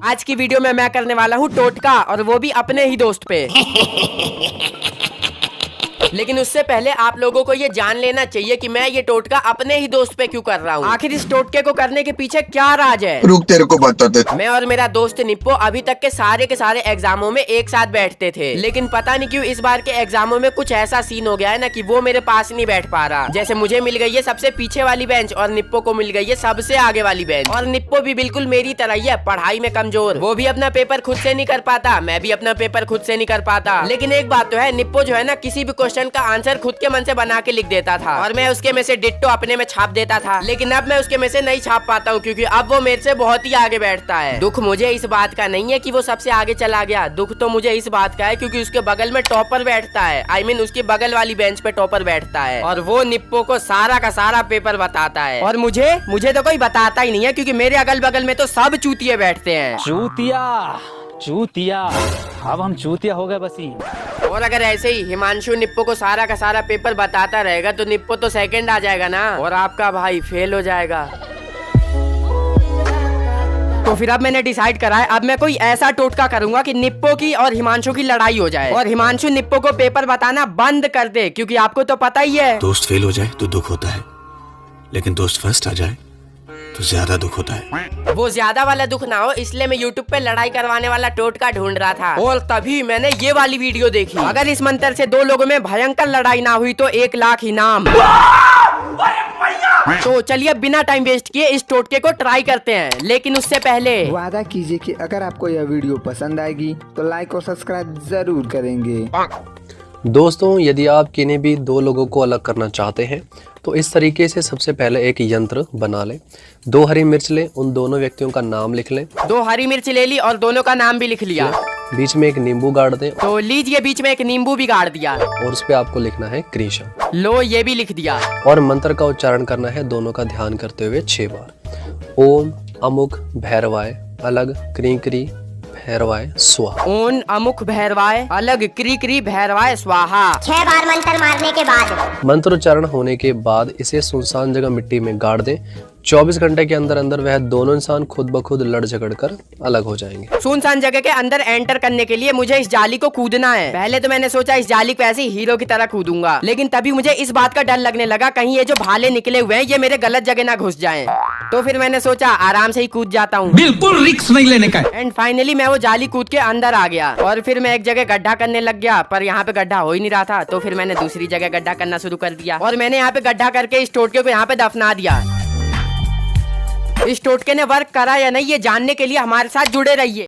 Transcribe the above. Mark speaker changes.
Speaker 1: आज की वीडियो में मैं करने वाला हूँ टोटका, और वो भी अपने ही दोस्त पे। लेकिन उससे पहले आप लोगों को ये जान लेना चाहिए कि मैं ये टोटका अपने ही दोस्त पे क्यों कर रहा हूँ। आखिर इस टोटके को करने के पीछे क्या राज है,
Speaker 2: रुक तेरे को बताते।
Speaker 1: मैं और मेरा दोस्त निप्पो अभी तक के सारे एग्जामों में एक साथ बैठते थे, लेकिन पता नहीं क्यों इस बार के एग्जामों में कुछ ऐसा सीन हो गया है ना कि वो मेरे पास नहीं बैठ पा रहा। जैसे मुझे मिल गई है सबसे पीछे वाली बेंच और निप्पो को मिल गई है सबसे आगे वाली बेंच। और निप्पो भी बिल्कुल मेरी तरह ही है, पढ़ाई में कमजोर। वो भी अपना पेपर खुद से नहीं कर पाता, मैं भी अपना पेपर खुद से नहीं कर पाता। लेकिन एक बात तो है, निप्पो जो है ना किसी भी क्वेश्चन का आंसर खुद के मन से बना के लिख देता था, और मैं उसके में से डिट्टो अपने में छाप देता था। लेकिन अब मैं उसके में से नहीं छाप पाता हूँ, क्योंकि अब वो मेरे से बहुत ही आगे बैठता है। दुख मुझे इस बात का नहीं है कि वो सबसे आगे चला गया, दुख तो मुझे इस बात का है क्योंकि उसके बगल में टॉपर बैठता है। I mean, उसकी बगल वाली बेंच पे टॉपर बैठता है, और वो निप्पो को सारा का सारा पेपर बताता है। और मुझे तो कोई बताता ही नहीं है, क्योंकि मेरे अगल बगल में तो सब चूतिए बैठते हैं।
Speaker 3: चूतिया अब हम चूतिया हो गए बस ही।
Speaker 1: और अगर ऐसे ही हिमांशु निप्पो को सारा का सारा पेपर बताता रहेगा तो निप्पो तो सेकंड आ जाएगा ना, और आपका भाई फेल हो जाएगा। तो फिर अब मैंने डिसाइड करा है, अब मैं कोई ऐसा टोटका करूंगा कि निप्पो की और हिमांशु की लड़ाई हो जाए, और हिमांशु निप्पो को पेपर बताना बंद कर दे, क्योंकि आपको तो पता ही है
Speaker 4: दोस्त फेल हो जाए तो दुख होता है, लेकिन दोस्त फर्स्ट आ जाए तो ज्यादा दुख होता है।
Speaker 1: वो ज्यादा वाला दुख ना हो, इसलिए मैं यूट्यूब पे लड़ाई करवाने वाला टोटका ढूंढ रहा था, और तभी मैंने ये वाली वीडियो देखी। अगर इस मंत्र से 2 लोगों में भयंकर लड़ाई ना हुई तो 1 लाख इनाम। तो चलिए बिना टाइम वेस्ट किए इस टोटके को ट्राई करते हैं, लेकिन उससे पहले
Speaker 5: वादा कीजिए कि अगर आपको यह वीडियो पसंद आएगी तो लाइक और सब्सक्राइब जरूर करेंगे।
Speaker 6: दोस्तों, यदि आप किन्हीं भी 2 लोगों को अलग करना चाहते हैं तो इस तरीके से सबसे पहले एक यंत्र बना लें। 2 हरी मिर्च लें, उन दोनों व्यक्तियों का नाम लिख लें।
Speaker 1: 2 हरी मिर्च ले ली और दोनों का नाम भी लिख लिया।
Speaker 6: बीच में एक नींबू गाड़ दें,
Speaker 1: तो लीजिए बीच में एक नींबू भी गाड़ दिया,
Speaker 6: और उस पे आपको लिखना है कृष्ण।
Speaker 1: लो ये भी लिख दिया।
Speaker 6: और मंत्र का उच्चारण करना है दोनों का ध्यान करते हुए 6 बार। ओम अमुक भैरवाय अलग क्री क्री भैरवाय स्वाहा।
Speaker 1: ओम अमुक भैरवाय अलग क्री क्री भैरवाय स्वाहा।
Speaker 7: 6 बार मंत्र मारने के बाद,
Speaker 6: मंत्र उच्चारण होने के बाद इसे सुनसान जगह मिट्टी में गाड़ दें। 24 घंटे के अंदर अंदर वह दोनों इंसान खुद ब खुद लड़ झगड़ कर अलग हो जाएंगे।
Speaker 1: सुनसान जगह के अंदर एंटर करने के लिए मुझे इस जाली को कूदना है। पहले तो मैंने सोचा इस जाली को ऐसे हीरो की तरह कूदूंगा, लेकिन तभी मुझे इस बात का डर लगने लगा कहीं ये जो भाले निकले हुए हैं ये मेरे गलत जगह ना घुस जाएं। तो फिर मैंने सोचा आराम से ही कूद जाता हूँ,
Speaker 3: बिल्कुल रिस्क नहीं लेने का।
Speaker 1: एंड फाइनली मैं वो जाली कूद के अंदर आ गया, और फिर मैं एक जगह गड्ढा करने लग गया, पर यहाँ पे गड्ढा हो ही नहीं रहा था। तो फिर मैंने दूसरी जगह गड्ढा करना शुरू कर दिया, और मैंने यहाँ पे गड्ढा करके इस टोटके को यहाँ पे दफना दिया। इस टोटके ने वर्क करा या नहीं ये जानने के लिए हमारे साथ जुड़े रहिए।